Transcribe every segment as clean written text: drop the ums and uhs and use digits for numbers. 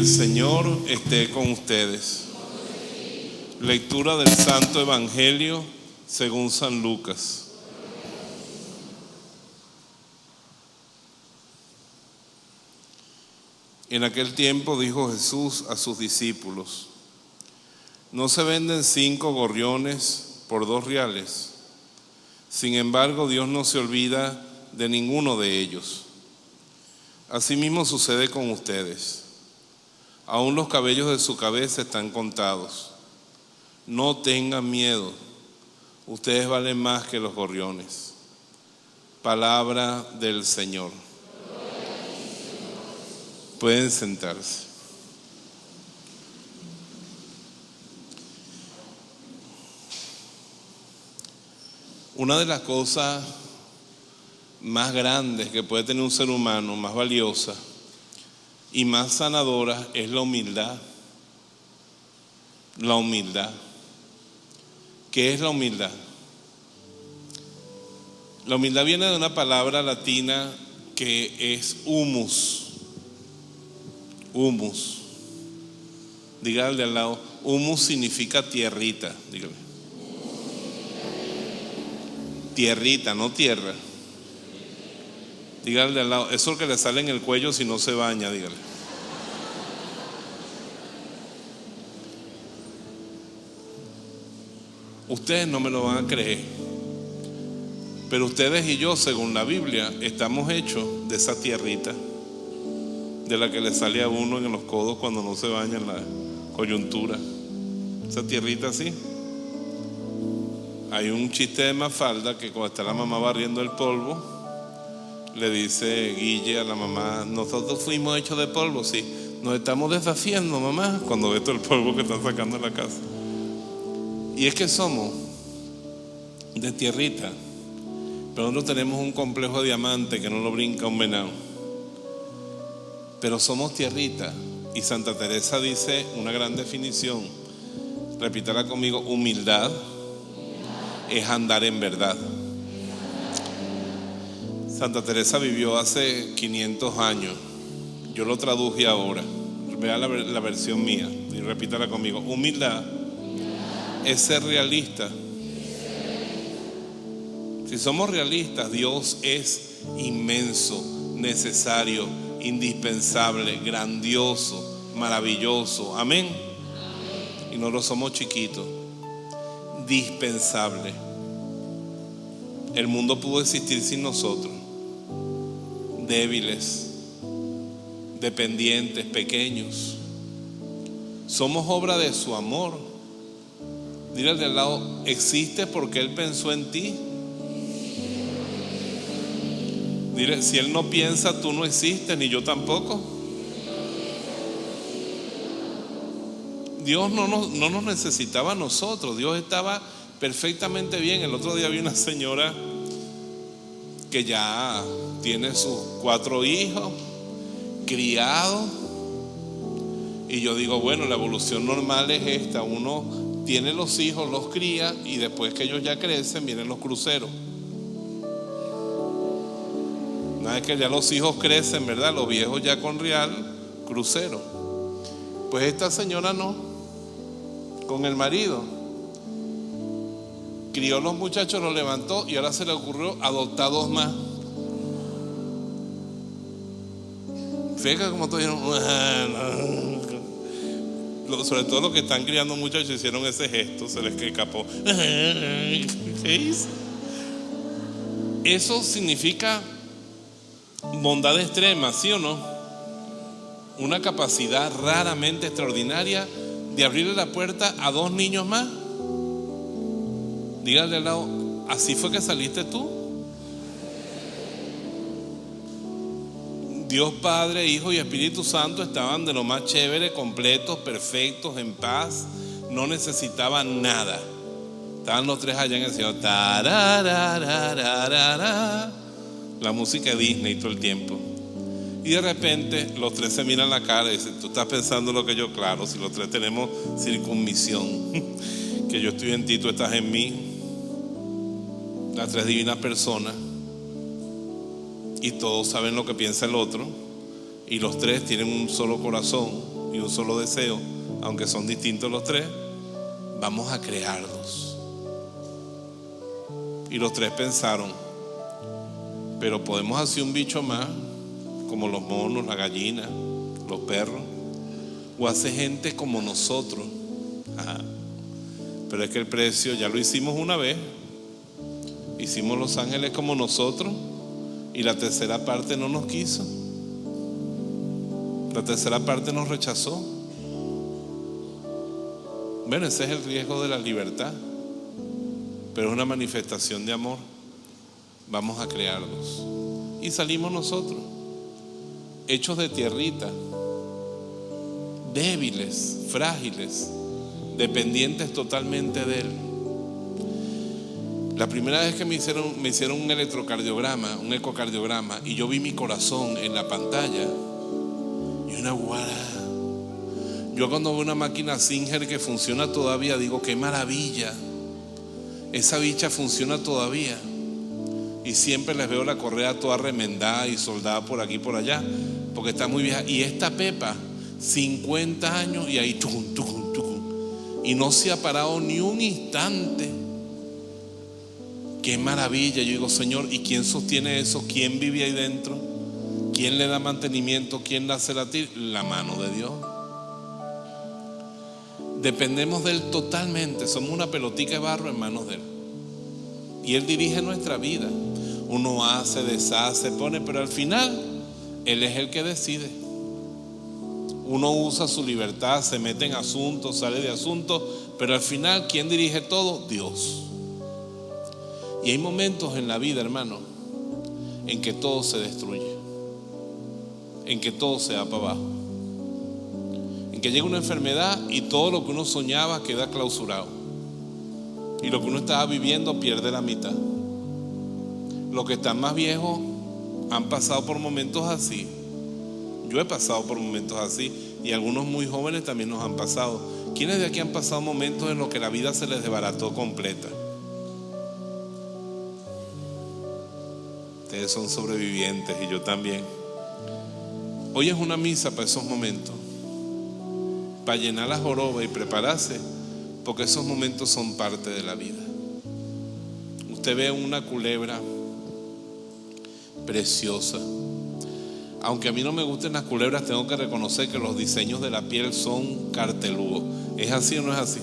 Señor esté con ustedes. Lectura del Santo Evangelio según San Lucas. En aquel tiempo dijo Jesús a sus discípulos: ¿no se venden 5 gorriones por 2 reales? Sin embargo, Dios no se olvida de ninguno de ellos. Asimismo sucede con ustedes. Aún los cabellos de su cabeza están contados. No tengan miedo, ustedes valen más que los gorriones. Palabra del Señor. Pueden sentarse. Una de las cosas más grandes que puede tener un ser humano, más valiosa y más sanadora, es la humildad. La humildad. ¿Qué es la humildad? La humildad viene de una palabra latina que es humus. Humus. Dígale de al lado, humus significa tierrita. Dígale. Tierrita, no tierra. Dígale de al lado, eso es lo que le sale en el cuello si no se baña, dígale. Ustedes no me lo van a creer, pero ustedes y yo, según la Biblia, estamos hechos de esa tierrita, de la que le sale a uno en los codos cuando no se baña en la coyuntura. Esa tierrita así. Hay un chiste de Mafalda que cuando está la mamá barriendo el polvo, le dice Guille a la mamá: nosotros fuimos hechos de polvo. Sí, nos estamos deshaciendo, mamá, cuando ve todo el polvo que están sacando en la casa. Y es que somos de tierrita, pero nosotros tenemos un complejo de diamante que no lo brinca un venado. Pero somos tierrita, y Santa Teresa dice una gran definición, repítala conmigo: humildad es andar en verdad. Santa Teresa vivió hace 500 años, yo lo traduje ahora. Vea la versión mía y repítala conmigo: humildad es ser realista. Si somos realistas, Dios es inmenso, necesario, indispensable, grandioso, maravilloso. Amén. Y nosotros somos chiquitos, dispensable. El mundo pudo existir sin nosotros, débiles, dependientes, pequeños. Somos obra de su amor. Dile al de al lado: ¿existe porque Él pensó en ti? Dile: si Él no piensa, tú no existes, ni yo tampoco. Dios no nos necesitaba a nosotros. Dios estaba perfectamente bien. El otro día vi una señora que ya tiene sus 4 hijos, criados. Y yo digo, bueno, la evolución normal es esta: uno tiene los hijos, los cría, y después que ellos ya crecen, vienen los cruceros. Una vez que ya los hijos crecen, ¿verdad? Los viejos ya con real, crucero. Pues esta señora no, con el marido. Crió los muchachos, los levantó, y ahora se le ocurrió adoptar 2 más. Fíjate como todos dijeron, sobre todo los que están criando muchachos hicieron ese gesto, se les escapó. ¿Qué hizo? Eso significa bondad extrema, ¿sí o no? Una capacidad raramente extraordinaria de abrirle la puerta a 2 niños más. Dígale al lado: ¿así fue que saliste tú? Dios Padre, Hijo y Espíritu Santo estaban de lo más chévere, completos, perfectos, en paz. No necesitaban nada. Estaban los 3 allá en el cielo. La música de Disney todo el tiempo. Y de repente los 3 se miran la cara y dicen: tú estás pensando lo que yo. Claro, si los 3 tenemos circunmisión, que yo estoy en ti, tú estás en mí. Las 3 divinas personas. Y todos saben lo que piensa el otro, y los 3 tienen un solo corazón. y un solo deseo, aunque son distintos los tres, vamos a crearlos. Y los tres pensaron, pero podemos hacer un bicho más, como los monos, la gallina, los perros, o hacer gente como nosotros. Ajá. Pero es que el precio ya lo hicimos una vez. Hicimos los ángeles como nosotros y la tercera parte no nos quiso. La tercera parte nos rechazó. Bueno, ese es el riesgo de la libertad, pero es una manifestación de amor. Vamos a crearlos. Y salimos nosotros, hechos de tierrita, débiles, frágiles, dependientes totalmente de Él. La primera vez que me hicieron un electrocardiograma, un ecocardiograma, y yo vi mi corazón en la pantalla, y una guara. Yo cuando veo una máquina Singer que funciona todavía, digo, qué maravilla, esa bicha funciona todavía. Y siempre les veo la correa toda remendada y soldada por aquí y por allá, porque está muy vieja. Y esta Pepa, 50 años y ahí tucum, tucum, tucum, y no se ha parado ni un instante. Qué maravilla. Yo digo, Señor, ¿y quién sostiene eso? ¿Quién vive ahí dentro? ¿Quién le da mantenimiento? ¿Quién la hace latir? La mano de Dios. Dependemos de Él totalmente. Somos una pelotica de barro en manos de Él, y Él dirige nuestra vida. Uno hace, deshace, pone, pero al final Él es el que decide. Uno usa su libertad, se mete en asuntos, sale de asuntos, pero al final, ¿quién dirige todo? Dios. Y hay momentos en la vida, hermano, en que todo se destruye, en que todo se va para abajo, en que llega una enfermedad y todo lo que uno soñaba queda clausurado, y lo que uno estaba viviendo pierde la mitad. Los que están más viejos han pasado por momentos así. Yo he pasado por momentos así, y algunos muy jóvenes también nos han pasado. ¿Quiénes de aquí han pasado momentos en los que la vida se les desbarató completa? Ustedes son sobrevivientes y yo también. Hoy es una misa para esos momentos, para llenar la joroba y prepararse, porque esos momentos son parte de la vida. Usted ve una culebra preciosa. Aunque a mí no me gusten las culebras, tengo que reconocer que los diseños de la piel son carteludos. ¿Es así o no es así?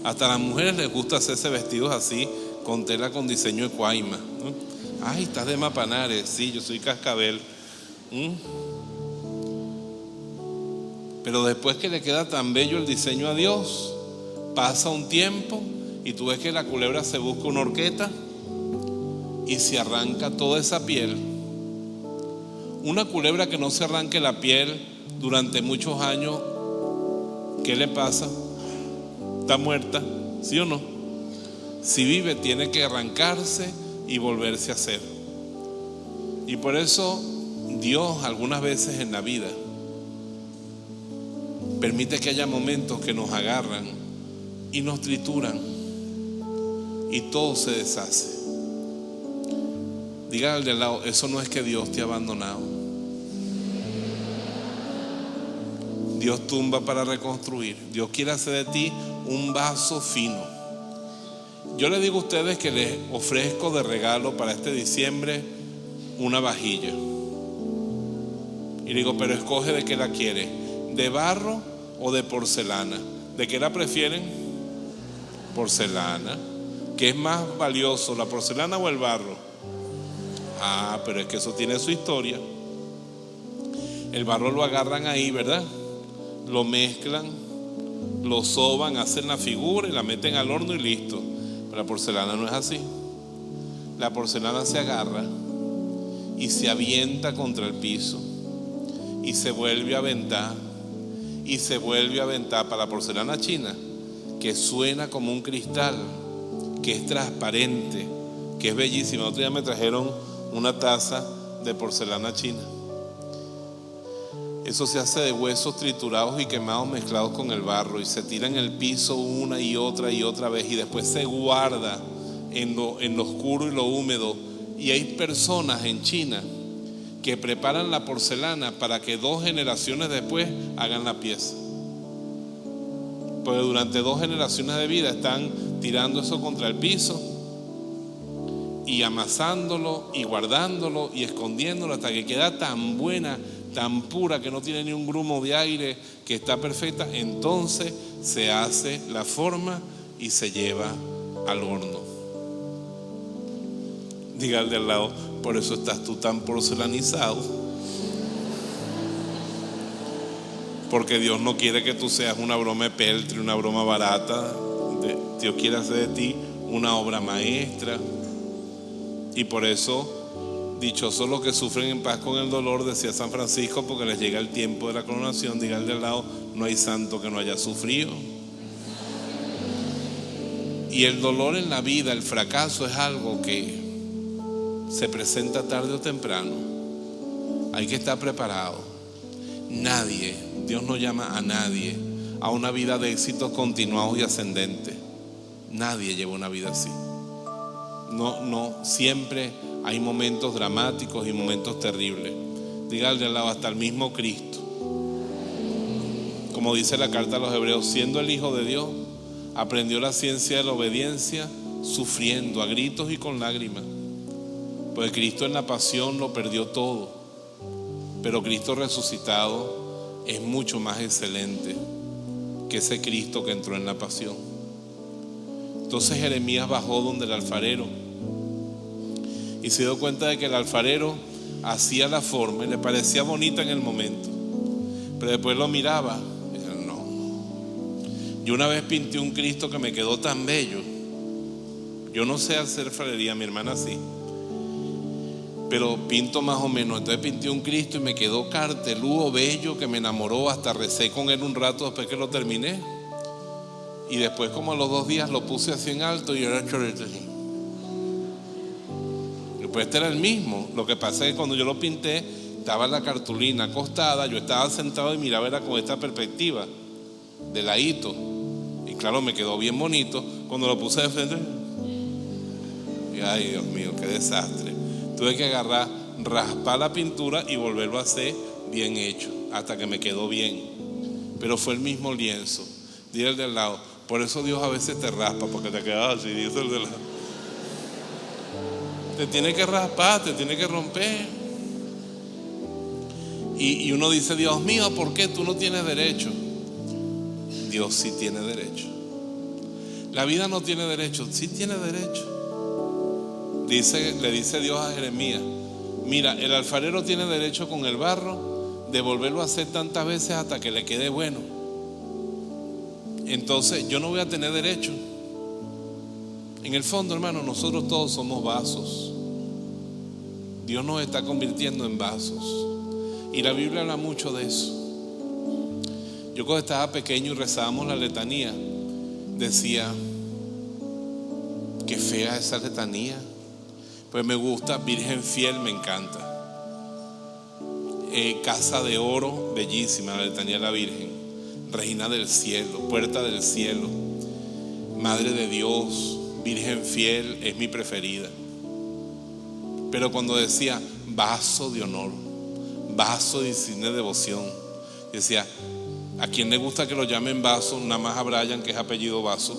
Hasta a las mujeres les gusta hacerse vestidos así, con tela con diseño de cuaima, ¿no? Ay, estás de Mapanares. Sí, yo soy cascabel. Pero después que le queda tan bello el diseño a Dios, pasa un tiempo y tú ves que la culebra se busca una horqueta y se arranca toda esa piel. Una culebra que no se arranque la piel durante muchos años, ¿qué le pasa? Está muerta, ¿sí o no? Si vive, tiene que arrancarse y volverse a hacer. Y por eso Dios algunas veces en la vida permite que haya momentos que nos agarran y nos trituran y todo se deshace. Diga al de al lado, eso no es que Dios te ha abandonado. Dios tumba para reconstruir. Dios quiere hacer de ti un vaso fino. Yo le digo a ustedes que les ofrezco de regalo para este diciembre una vajilla. Y digo, pero escoge de qué la quiere, de barro o de porcelana. ¿De qué la prefieren? Porcelana. ¿Qué es más valioso, la porcelana o el barro? Ah, pero es que eso tiene su historia. El barro lo agarran ahí, ¿verdad? Lo mezclan, lo soban, hacen la figura y la meten al horno y listo. Pero la porcelana no es así. La porcelana se agarra y se avienta contra el piso y se vuelve a aventar y se vuelve a aventar. Para la porcelana china, que suena como un cristal, que es transparente, que es bellísima. Otro día me trajeron una taza de porcelana china. Eso se hace de huesos triturados y quemados mezclados con el barro, y se tira en el piso una y otra vez, y después se guarda en lo oscuro y lo húmedo. Y hay personas en China que preparan la porcelana para que 2 generaciones después hagan la pieza. Porque durante 2 generaciones de vida están tirando eso contra el piso y amasándolo y guardándolo y escondiéndolo hasta que queda tan buena, tan pura, que no tiene ni un grumo de aire, que está perfecta. Entonces se hace la forma y se lleva al horno. Diga al de al lado: por eso estás tú tan porcelanizado. Porque Dios no quiere que tú seas una broma de peltre, una broma barata. Dios quiere hacer de ti una obra maestra. Y por eso, dichosos los que sufren en paz con el dolor, decía San Francisco, porque les llega el tiempo de la coronación. Diga al de al lado: no hay santo que no haya sufrido. Y el dolor en la vida, el fracaso, es algo que se presenta tarde o temprano. Hay que estar preparado. Nadie, Dios no llama a nadie a una vida de éxitos continuados y ascendentes. Nadie lleva una vida así. No, siempre hay momentos dramáticos y momentos terribles. Dígale al lado: hasta el mismo Cristo, como dice la carta a los Hebreos, siendo el Hijo de Dios, aprendió la ciencia de la obediencia sufriendo a gritos y con lágrimas. Pues Cristo en la pasión lo perdió todo, pero Cristo resucitado es mucho más excelente que ese Cristo que entró en la pasión. Entonces Jeremías bajó donde el alfarero y se dio cuenta de que el alfarero hacía la forma y le parecía bonita en el momento, pero después lo miraba y decía: no, yo una vez pinté un Cristo que me quedó tan bello. Yo no sé hacer alfarería, mi hermana sí, pero pinto más o menos. Entonces pinté un Cristo y me quedó carteludo, bello, que me enamoró. Hasta recé con él un rato después que lo terminé. Y después, como a los 2 días, lo puse así en alto y era chorrito así. Después este era el mismo. Lo que pasa es que cuando yo lo pinté, estaba la cartulina acostada, yo estaba sentado y miraba, era con esta perspectiva, de ladito. Y claro, me quedó bien bonito. Cuando lo puse de frente, y ay, Dios mío, qué desastre. Tuve que agarrar, raspar la pintura y volverlo a hacer bien hecho, hasta que me quedó bien. Pero fue el mismo lienzo. Dile al de al lado: por eso Dios a veces te raspa, porque te quedas así. Dice el de al lado: te tiene que raspar, te tiene que romper. Y uno dice: Dios mío, ¿por qué tú no tienes derecho? Dios sí tiene derecho. La vida no tiene derecho, sí tiene derecho. Le dice Dios a Jeremías: mira, el alfarero tiene derecho con el barro de volverlo a hacer tantas veces hasta que le quede bueno. Entonces yo no voy a tener derecho. En el fondo, hermano, nosotros todos somos vasos. Dios nos está convirtiendo en vasos. Y la Biblia habla mucho de eso. Yo cuando estaba pequeño y rezábamos la letanía, decía: qué fea esa letanía. Pues me gusta. Virgen fiel, me encanta. Casa de oro, bellísima, la letanía de la Virgen. Reina del cielo, puerta del cielo, Madre de Dios, Virgen fiel, es mi preferida. Pero cuando decía vaso de honor, vaso de insignia de devoción, decía: ¿a quién le gusta que lo llamen vaso? Nada más a Brian, que es apellido Vaso.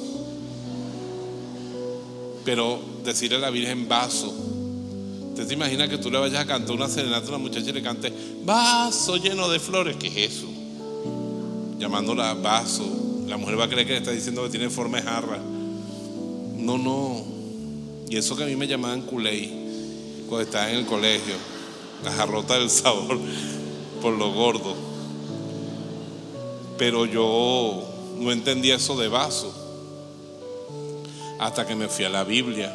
Pero decirle a la Virgen vaso. ¿Usted se imagina que tú le vayas a cantar una serenata a una muchacha y le cantes vaso lleno de flores? ¿Qué es eso? Llamándola vaso. La mujer va a creer que le está diciendo que tiene forma de jarra. No. Y eso que a mí me llamaban culé cuando estaba en el colegio, la jarrota del sabor, por lo gordo. Pero yo no entendía eso de vaso hasta que me fui a la Biblia.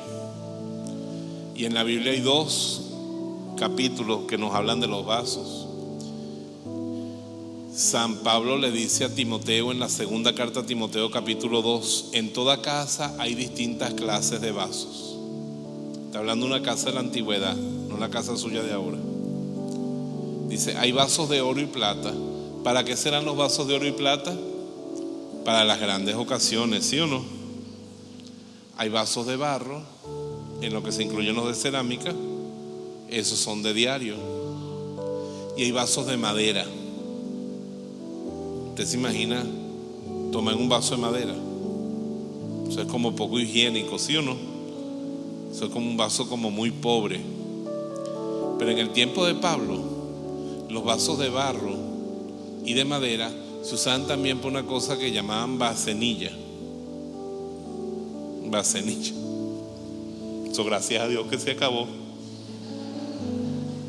Y en la Biblia hay 2 capítulos que nos hablan de los vasos. San Pablo le dice a Timoteo en la segunda carta a Timoteo, capítulo 2: en toda casa hay distintas clases de vasos. Está hablando de una casa de la antigüedad, no la casa suya de ahora. Dice: hay vasos de oro y plata. ¿Para qué serán los vasos de oro y plata? Para las grandes ocasiones, ¿sí o no? Hay vasos de barro, en lo que se incluyen los de cerámica, esos son de diario. Y hay vasos de madera. ¿Usted se imagina toma en un vaso de madera. Eso es como poco higiénico, ¿sí o no? Eso es como un vaso como muy pobre. Pero en el tiempo de Pablo, los vasos de barro y de madera se usaban también por una cosa que llamaban vasenilla. Vasenilla. Eso gracias a Dios que se acabó.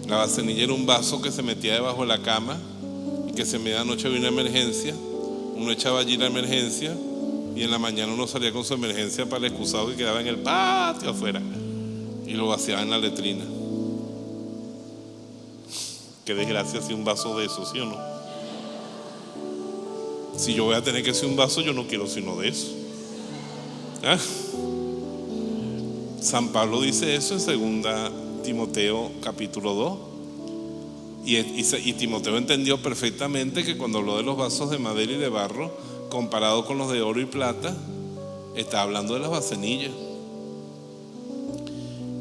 La vasenilla era un vaso que se metía debajo de la cama y que si en medianoche había una emergencia, uno echaba allí la emergencia y en la mañana uno salía con su emergencia para el excusado que quedaba en el patio afuera y lo vaciaba en la letrina. Qué desgracia si un vaso de eso, ¿sí o no? Si yo voy a tener que ser un vaso, yo no quiero sino de eso. ¿Ah? San Pablo dice eso en 2 Timoteo capítulo 2. Y Timoteo entendió perfectamente que cuando habló de los vasos de madera y de barro comparado con los de oro y plata, está hablando de las vasenillas.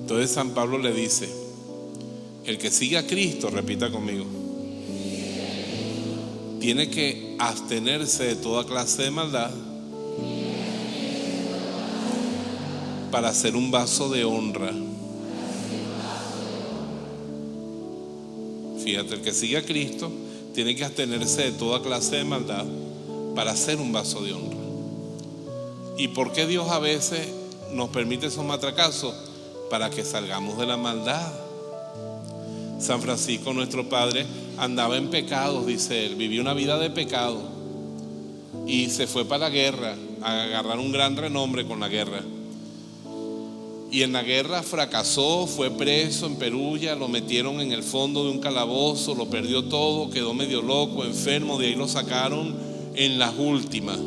Entonces San Pablo le dice: el que sigue a Cristo, repita conmigo, tiene que abstenerse de toda clase de maldad para ser un vaso de honra. Fíjate, el que sigue a Cristo tiene que abstenerse de toda clase de maldad para ser un vaso de honra. ¿Y por qué Dios a veces nos permite esos matracazos? Para que salgamos de la maldad. San Francisco, nuestro padre, andaba en pecados, dice él, vivió una vida de pecado y se fue para la guerra a agarrar un gran renombre con la guerra. Y en la guerra fracasó, fue preso en Perugia, lo metieron en el fondo de un calabozo, lo perdió todo, quedó medio loco, enfermo, de ahí lo sacaron en las últimas.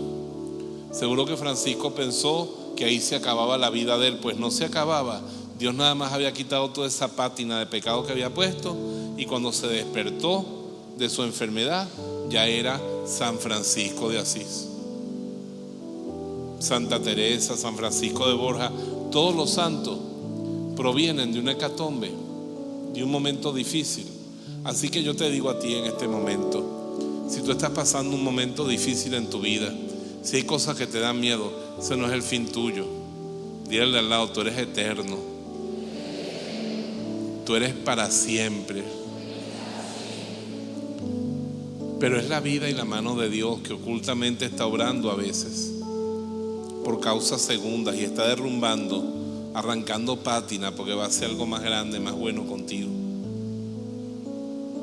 Seguro que Francisco pensó que ahí se acababa la vida de él, pues no se acababa. Dios nada más había quitado toda esa pátina de pecado que había puesto, y cuando se despertó de su enfermedad ya era San Francisco de Asís, Santa Teresa, San Francisco de Borja. Todos los santos provienen de una hecatombe, de un momento difícil. Así que yo te digo a ti en este momento, si tú estás pasando un momento difícil en tu vida, si hay cosas que te dan miedo, ese no es el fin tuyo. Dile al lado: tú eres eterno, tú eres para siempre. Pero es la vida y la mano de Dios que ocultamente está obrando a veces por causas segundas y está derrumbando, arrancando pátina, porque va a ser algo más grande, más bueno contigo.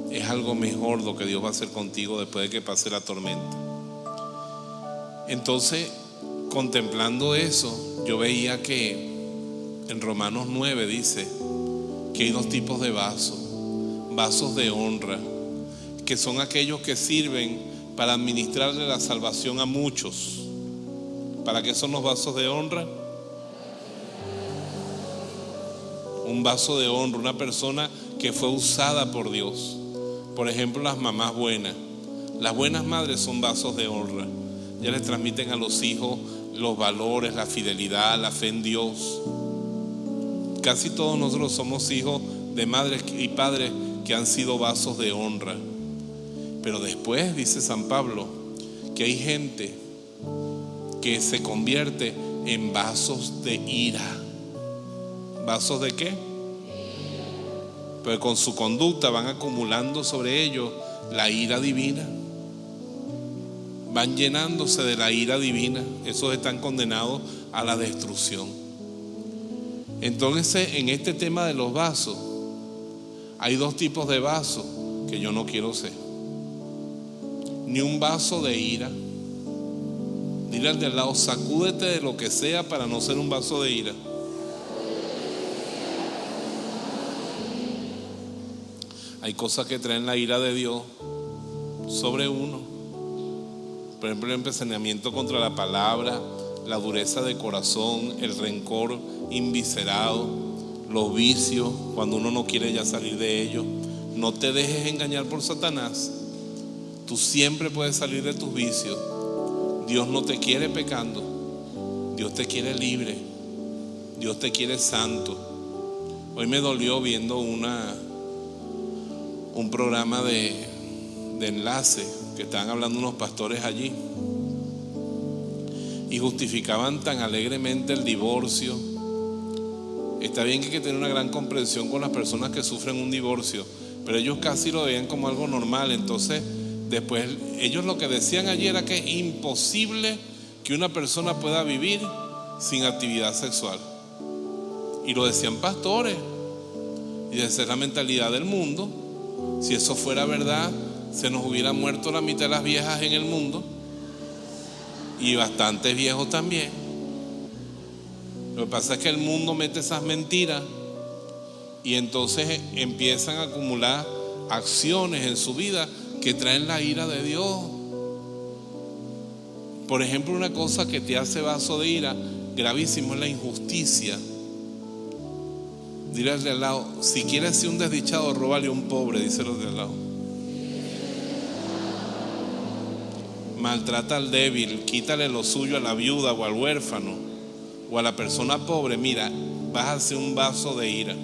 Es algo mejor lo que Dios va a hacer contigo después de que pase la tormenta. Entonces, contemplando eso, yo veía que en Romanos 9 dice que hay dos tipos de vasos: vasos de honra, que son aquellos que sirven para administrarle la salvación a muchos. ¿Para qué son los vasos de honra? Un vaso de honra, una persona que fue usada por Dios. Por ejemplo, las mamás buenas. Las buenas madres son vasos de honra. Ya les transmiten a los hijos los valores, la fidelidad, la fe en Dios. Casi todos nosotros somos hijos de madres y padres que han sido vasos de honra. Pero después dice San Pablo que hay gente que se convierte en vasos de ira. ¿Vasos de qué? Pero con su conducta van acumulando sobre ellos la ira divina. Van llenándose de la ira divina. Esos están condenados a la destrucción. Entonces, en este tema de los vasos, hay dos tipos de vasos que yo no quiero ser. Ni un vaso de ira. Dile al de al lado: sacúdete de lo que sea para no ser un vaso de ira. Hay cosas que traen la ira de Dios sobre uno. Por ejemplo, el empecinamiento contra la palabra, la dureza de corazón, el rencor inviscerado, los vicios, cuando uno no quiere ya salir de ellos. No te dejes engañar por Satanás. Tú siempre puedes salir de tus vicios. Dios no te quiere pecando, Dios te quiere libre, Dios te quiere santo. Hoy me dolió viendo un programa de enlace que estaban hablando unos pastores allí, y justificaban tan alegremente el divorcio. Está bien que hay que tener una gran comprensión con las personas que sufren un divorcio, pero ellos casi lo veían como algo normal. Entonces después ellos lo que decían allí era que es imposible que una persona pueda vivir sin actividad sexual, y lo decían pastores. Y esa es la mentalidad del mundo. Si eso fuera verdad, se nos hubiera muerto la mitad de las viejas en el mundo, y bastantes viejos también. Lo que pasa es que el mundo mete esas mentiras, y entonces empiezan a acumular acciones en su vida que traen la ira de Dios. Por ejemplo, una cosa que te hace vaso de ira gravísimo es la injusticia. Dile al de al lado: si quieres ser un desdichado, róbale a un pobre. Díselo de al lado. Maltrata al débil, quítale lo suyo a la viuda o al huérfano o a la persona pobre. Mira, vas a hacer un vaso de ira.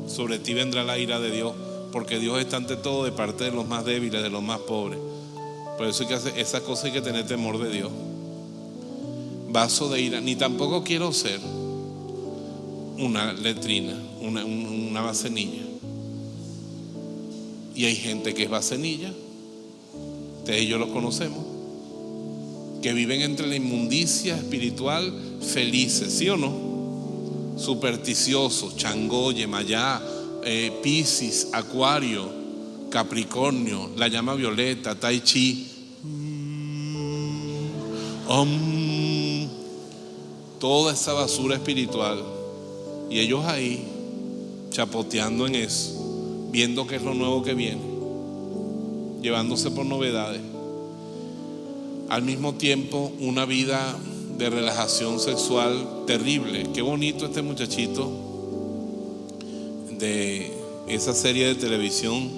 Sobre ti vendrá la ira de Dios, porque Dios está ante todo de parte de los más débiles, de los más pobres. Por eso hay que hacer esa cosa, hay que tener temor de Dios. Vaso de ira. Ni tampoco quiero ser una letrina, una vasenilla. Y hay gente que es vasenilla, ustedes y yo los conocemos, que viven entre la inmundicia espiritual felices, ¿sí o no? Supersticiosos, Changó, Yemayá, Piscis, Acuario, Capricornio, la llama violeta, Tai Chi, toda esa basura espiritual. Y ellos ahí chapoteando en eso, viendo qué es lo nuevo que viene, llevándose por novedades. Al mismo tiempo, una vida de relajación sexual terrible. Qué bonito este muchachito de esa serie de televisión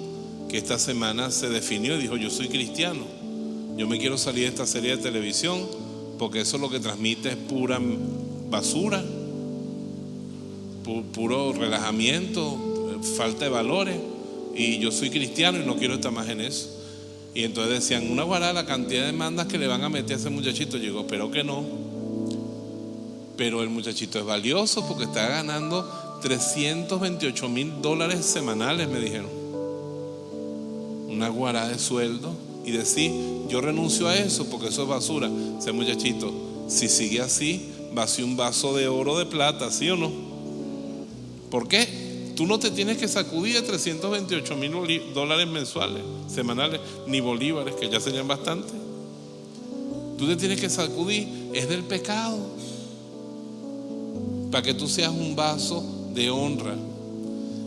que esta semana se definió y dijo: yo soy cristiano, yo me quiero salir de esta serie de televisión porque eso lo que transmite es pura basura, puro relajamiento, falta de valores, y yo soy cristiano y no quiero estar más en eso. Y entonces decían: una guarada la cantidad de demandas que le van a meter a ese muchachito. Yo digo: espero que no. Pero el muchachito es valioso porque está ganando $328,000 semanales, me dijeron. Una guarada de sueldo. Y decir: yo renuncio a eso porque eso es basura. Ese muchachito, si sigue así, va a ser un vaso de oro, de plata, ¿sí o no? ¿Por qué? Tú no te tienes que sacudir de $328,000 mensuales, semanales, ni bolívares, que ya serían bastante. Tú te tienes que sacudir es del pecado, para que tú seas un vaso de honra.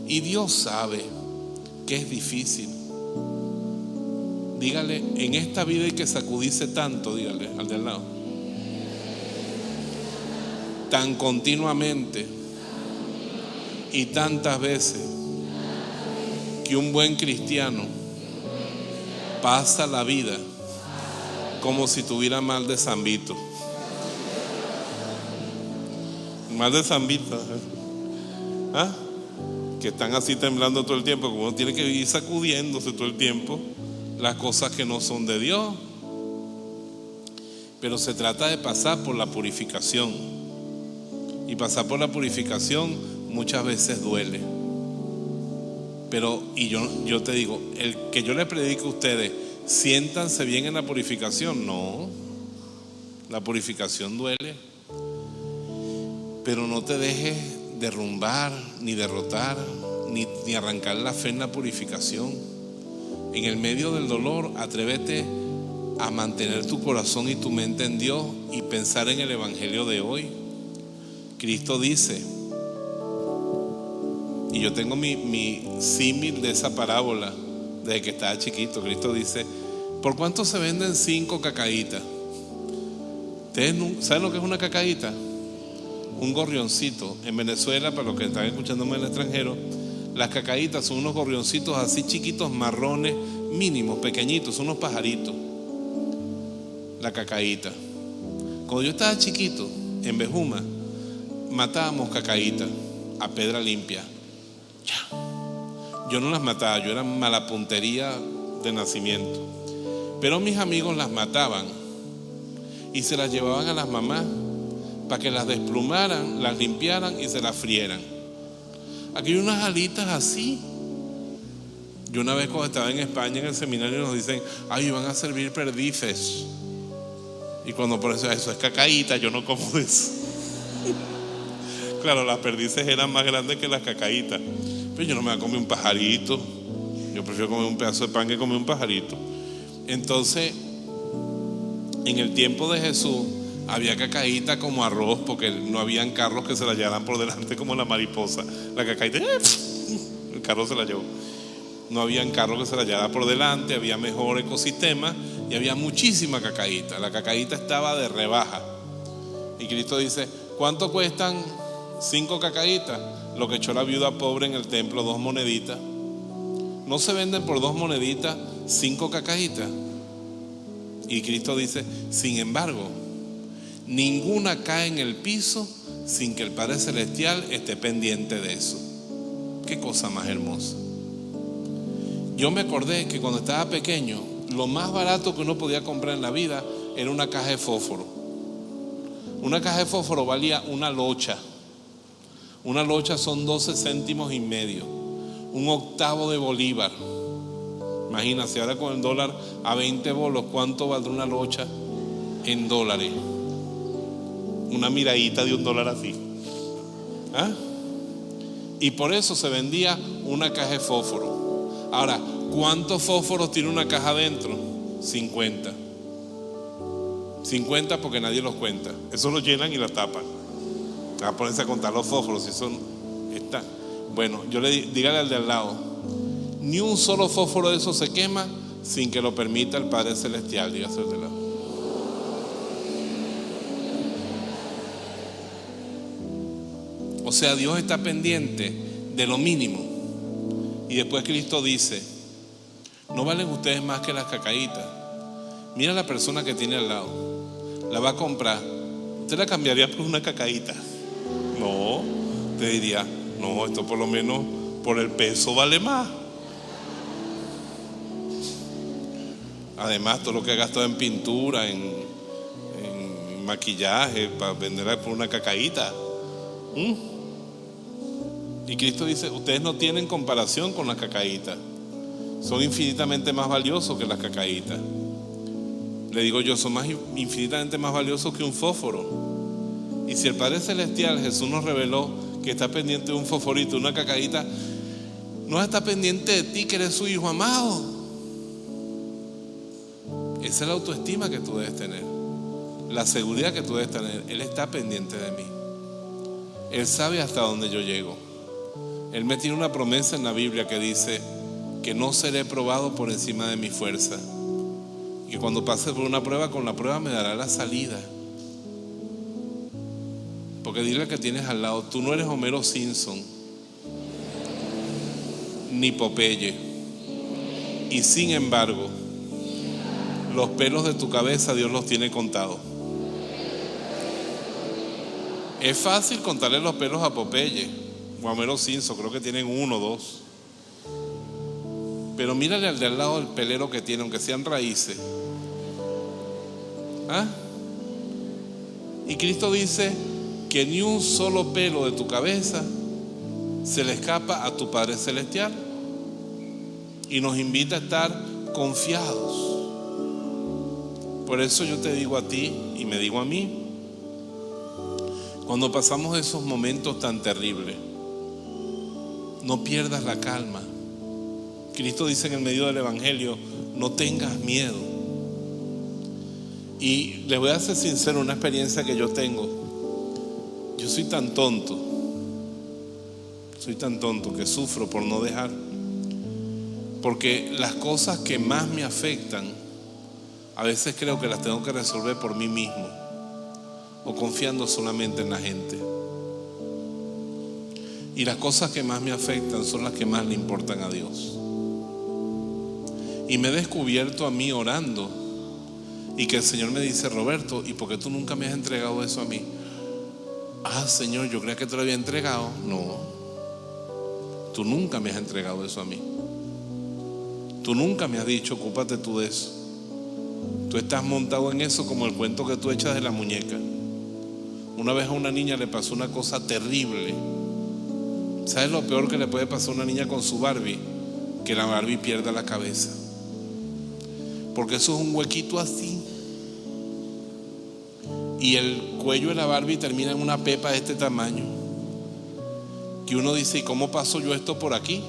Y Dios sabe que es difícil. Dígale: en esta vida hay que sacudirse tanto, dígale al de al lado, tan continuamente y tantas veces, que un buen cristiano pasa la vida como si tuviera mal de San Vito. Mal de San Vito, ¿ah? Que están así temblando todo el tiempo, como uno tiene que ir sacudiéndose todo el tiempo las cosas que no son de Dios. Pero se trata de pasar por la purificación, y pasar por la purificación muchas veces duele. Pero, y yo te digo, el que yo le predico a ustedes, siéntanse bien en la purificación, no, la purificación duele. Pero no te dejes derrumbar, ni derrotar, ni arrancar la fe en la purificación. En el medio del dolor, atrévete a mantener tu corazón y tu mente en Dios y pensar en el evangelio de hoy. Cristo dice, y yo tengo mi símil de esa parábola desde que estaba chiquito. Cristo dice: ¿por cuánto se venden 5 cacaitas? ¿Ustedes saben lo que es una cacaíta? Un gorrioncito. En Venezuela, para los que están escuchándome en el extranjero, las cacaitas son unos gorrioncitos así chiquitos, marrones, mínimos, pequeñitos, son unos pajaritos. La cacaíta. Cuando yo estaba chiquito, en Bejuma, matábamos cacaitas a pedra limpia. Yo no las mataba, yo era mala puntería de nacimiento. Pero mis amigos las mataban y se las llevaban a las mamás para que las desplumaran, las limpiaran y se las frieran. Aquí hay unas alitas así. Yo una vez cuando estaba en España en el seminario nos dicen, ay, van a servir perdices. Y cuando por eso es cacaíta, yo no como de eso. Claro, las perdices eran más grandes que las cacaítas. Pero yo no me voy a comer un pajarito. Yo prefiero comer un pedazo de pan que comer un pajarito. Entonces, en el tiempo de Jesús había cacaíta como arroz, porque no habían carros que se la llevaran por delante como la mariposa. La cacaíta, el carro se la llevó. No habían carros que se la llevaran por delante, había mejor ecosistema y había muchísima cacaíta. La cacaíta estaba de rebaja. Y Cristo dice, ¿cuánto cuestan 5 cacaítas? Lo que echó la viuda pobre en el templo, 2 moneditas. ¿No se venden por 2 moneditas 5 cacaítas? Y Cristo dice, sin embargo, ninguna cae en el piso sin que el Padre Celestial esté pendiente de eso. Qué cosa más hermosa. Yo me acordé que cuando estaba pequeño, lo más barato que uno podía comprar en la vida era una caja de fósforo. Una caja de fósforo valía una locha. Una locha son 12 céntimos y medio, un octavo de bolívar. Imagínate, ahora con el dólar a 20 bolos, ¿cuánto valdrá una locha en dólares? Una miradita de $1 así. ¿Ah? Y por eso se vendía una caja de fósforo. Ahora, ¿cuántos fósforos tiene una caja adentro? 50. 50 porque nadie los cuenta. Eso lo llenan y lo tapan. A ponerse a contar los fósforos si son. Está. Bueno, dígale al de al lado, ni un solo fósforo de eso se quema sin que lo permita el Padre Celestial. Dígase al de al lado. O sea, Dios está pendiente de lo mínimo. Y después Cristo dice, no valen ustedes más que las cacaítas. Mira a la persona que tiene al lado, la va a comprar, ¿usted la cambiaría por una cacaíta? No, te diría, no, esto por lo menos por el peso vale más. Además, todo lo que ha gastado en pintura, en maquillaje, para venderla por una cacaíta. Y Cristo dice, ustedes no tienen comparación con las cacaítas. Son infinitamente más valiosos que las cacaítas. Le digo yo, son infinitamente más valiosos que un fósforo. Y si el Padre Celestial, Jesús nos reveló que está pendiente de un fosforito, una cacaíta, no está pendiente de ti que eres su hijo amado. Esa es la autoestima que tú debes tener, la seguridad que tú debes tener. Él está pendiente de mí. Él sabe hasta dónde yo llego. Él me tiene una promesa en la Biblia que dice que no seré probado por encima de mi fuerza. Y que cuando pase por una prueba, con la prueba me dará la salida. Porque dile que tienes al lado, tú no eres Homero Simpson, ni Popeye. Y sin embargo, los pelos de tu cabeza Dios los tiene contados. Es fácil contarle los pelos a Popeye o a Homero Simpson, creo que tienen 1 o 2. Pero mírale al de al lado el pelero que tiene, aunque sean raíces. ¿Ah? Y Cristo dice que ni un solo pelo de tu cabeza se le escapa a tu Padre Celestial. Y nos invita a estar confiados. Por eso yo te digo a ti y me digo a mí, cuando pasamos esos momentos tan terribles, no pierdas la calma. Cristo dice en el medio del Evangelio, no tengas miedo. Y les voy a ser sincero, una experiencia que yo tengo. Yo soy tan tonto que sufro por no dejar. Porque las cosas que más me afectan, a veces creo que las tengo que resolver por mí mismo, o confiando solamente en la gente. Y las cosas que más me afectan son las que más le importan a Dios. Y me he descubierto a mí orando, y que el Señor me dice, Roberto, ¿y por qué tú nunca me has entregado eso a mí? Ah, Señor, yo creía que te lo había entregado. No, tú nunca me has entregado eso a mí. Tú nunca me has dicho, ocúpate tú de eso. Tú estás montado en eso como el cuento que tú echas de la muñeca. Una vez a una niña le pasó una cosa terrible. ¿Sabes lo peor que le puede pasar a una niña con su Barbie? Que la Barbie pierda la cabeza. Porque eso es un huequito así. Y el cuello de la Barbie termina en una pepa de este tamaño. Que uno dice, ¿y cómo paso yo esto por aquí?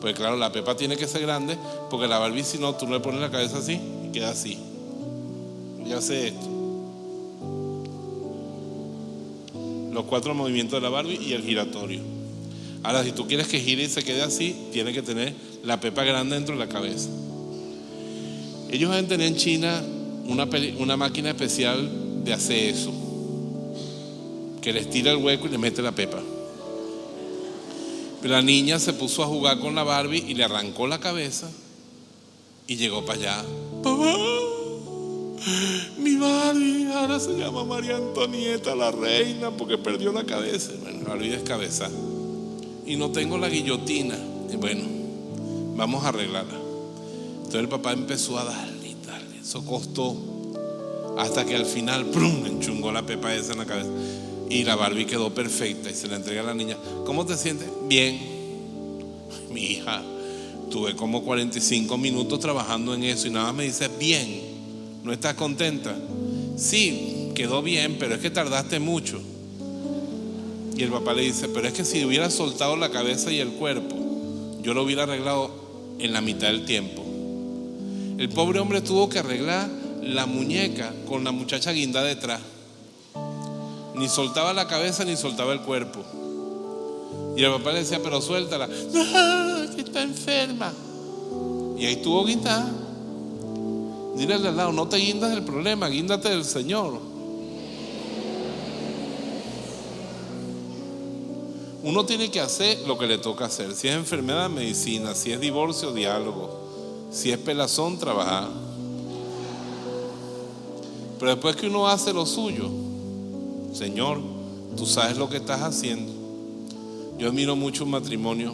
Pues claro, la pepa tiene que ser grande, porque la Barbie, si no, tú no le pones la cabeza así y queda así. Ya sé esto. Los 4 movimientos de la Barbie y el giratorio. Ahora, si tú quieres que gire y se quede así, tiene que tener la pepa grande dentro de la cabeza. Ellos deben tener en China una máquina especial de hacer eso, que les tira el hueco y le mete la pepa. Pero la niña se puso a jugar con la Barbie y le arrancó la cabeza y llegó para allá. ¡Papá! Mi Barbie ahora se llama María Antonieta la reina porque perdió la cabeza. Bueno, la Barbie descabezada. Y no tengo la guillotina. Y bueno, vamos a arreglarla. Entonces el papá empezó a darle y darle. Eso costó hasta que al final ¡prum!, enchungó la pepa esa en la cabeza. Y la Barbie quedó perfecta y se la entrega a la niña. ¿Cómo te sientes? Bien. Mi hija, tuve como 45 minutos trabajando en eso y nada más me dice bien. ¿No estás contenta? Sí, quedó bien, pero es que tardaste mucho. Y el papá le dice, pero es que si hubiera soltado la cabeza y el cuerpo, yo lo hubiera arreglado en la mitad del tiempo. El pobre hombre tuvo que arreglar la muñeca con la muchacha guindada detrás. Ni soltaba la cabeza ni soltaba el cuerpo. Y el papá le decía, pero suéltala. No, que está enferma. Y ahí estuvo guindada. Dile al lado, no te guindas del problema, guíndate del Señor. Uno tiene que hacer lo que le toca hacer. Si es enfermedad, medicina. Si es divorcio, diálogo. Si es pelazón, trabajar. Pero después que uno hace lo suyo, Señor, tú sabes lo que estás haciendo. Yo admiro mucho un matrimonio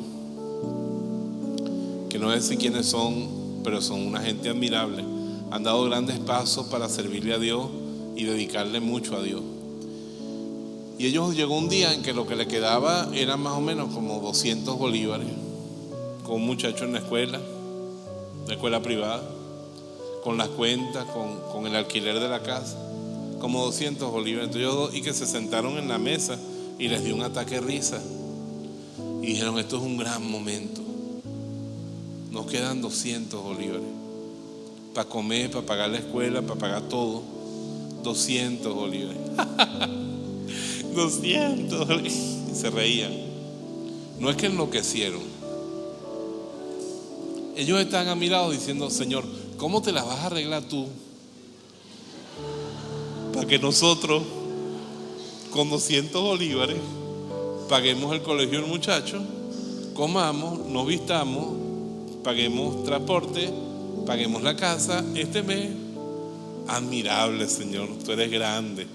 que no sé quiénes son, pero son una gente admirable. Han dado grandes pasos para servirle a Dios y dedicarle mucho a Dios. Y ellos llegó un día en que lo que le quedaba era más o menos como 200 bolívares, con un muchacho en la escuela privada, con las cuentas, con el alquiler de la casa, como 200 bolívares. Entonces y que se sentaron en la mesa y les dio un ataque de risa y dijeron, esto es un gran momento, nos quedan 200 bolívares para comer, para pagar la escuela, para pagar todo. 200 bolívares. 200 bolívares. Y se reían. No es que enloquecieron. Ellos están a mi lado diciendo, Señor, ¿cómo te las vas a arreglar tú para que nosotros con 200 bolívares paguemos el colegio del muchacho, comamos, nos vistamos, paguemos transporte, paguemos la casa este mes? Admirable, Señor, tú eres grande,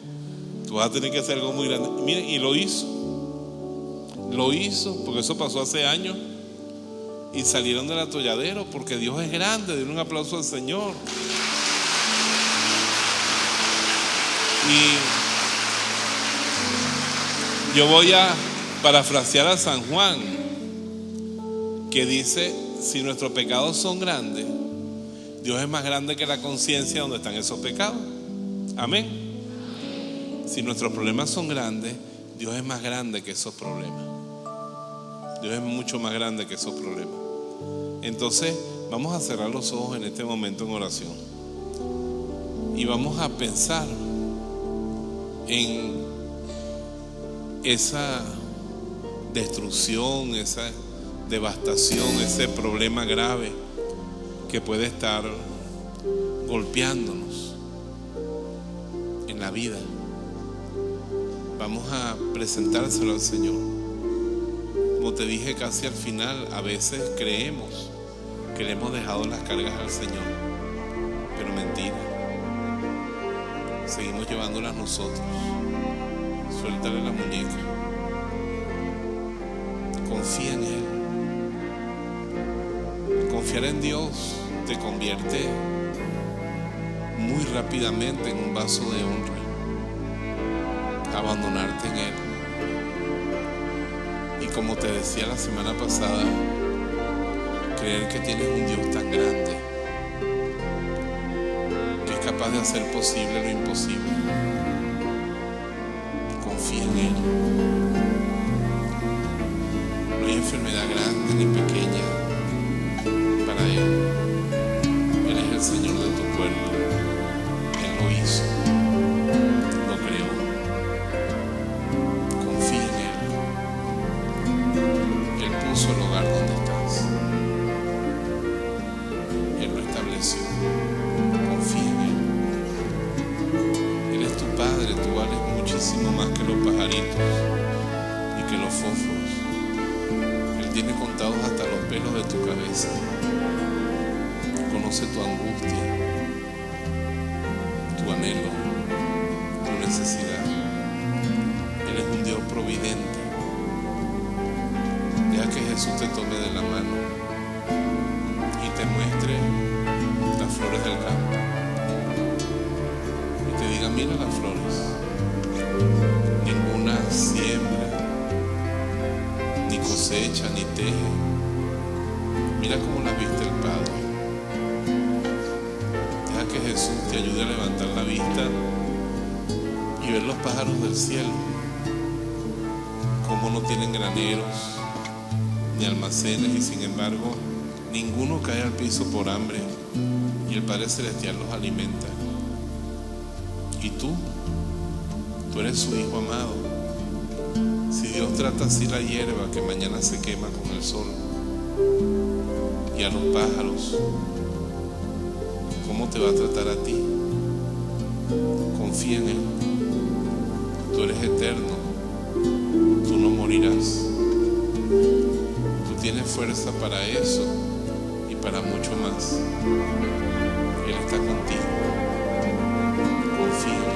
tú vas a tener que hacer algo muy grande. Miren, y lo hizo, porque eso pasó hace años y salieron del atolladero, porque Dios es grande. Denle un aplauso al Señor. Y yo voy a parafrasear a San Juan, que dice, si nuestros pecados son grandes, Dios es más grande que la conciencia donde están esos pecados. Amén. Si nuestros problemas son grandes, Dios es más grande que esos problemas. Dios es mucho más grande que esos problemas. Entonces vamos a cerrar los ojos en este momento en oración y vamos a pensar en esa destrucción, esa devastación, ese problema grave que puede estar golpeándonos en la vida. Vamos a presentárselo al Señor. Como te dije casi al final, a veces creemos que le hemos dejado las cargas al Señor, pero mentira. Seguimos llevándolas nosotros. Suéltale la muñeca. Confía en Él. Confiar en Dios te convierte muy rápidamente en un vaso de honra, abandonarte en Él. Y como te decía la semana pasada, creer que tienes un Dios tan grande que es capaz de hacer posible lo imposible. Confía en Él. No hay enfermedad grande ni pequeña para Él. Él es el Señor de tu cuerpo. Él lo hizo, lo creó. Confía en Él. Él puso el hogar donde estás. Él lo estableció. Confía en Él. Él es tu Padre. Tú vales muchísimo más que los pajaritos y que los fósforos. Él tiene contados hasta los pelos de tu cabeza. Conoce tu angustia, tu anhelo, tu necesidad. Él es un Dios providente. Deja que Jesús te tome de la mano y te muestre las flores del campo y te diga: mira las flores, ninguna siembra, ni cosecha, ni teje. Mira cómo las viste el Padre. Deja que Jesús te ayude a levantar la vista y ver los pájaros del cielo, cómo no tienen graneros ni almacenes, y sin embargo ninguno cae al piso por hambre, y el Padre Celestial los alimenta. Y tú eres su hijo amado. Si Dios trata así la hierba que mañana se quema con el sol, y a los pájaros, ¿cómo te va a tratar a ti? Confía en Él. Tú eres eterno. Tú no morirás. Tú tienes fuerza para eso y para mucho más. Él está contigo. Confía en Él.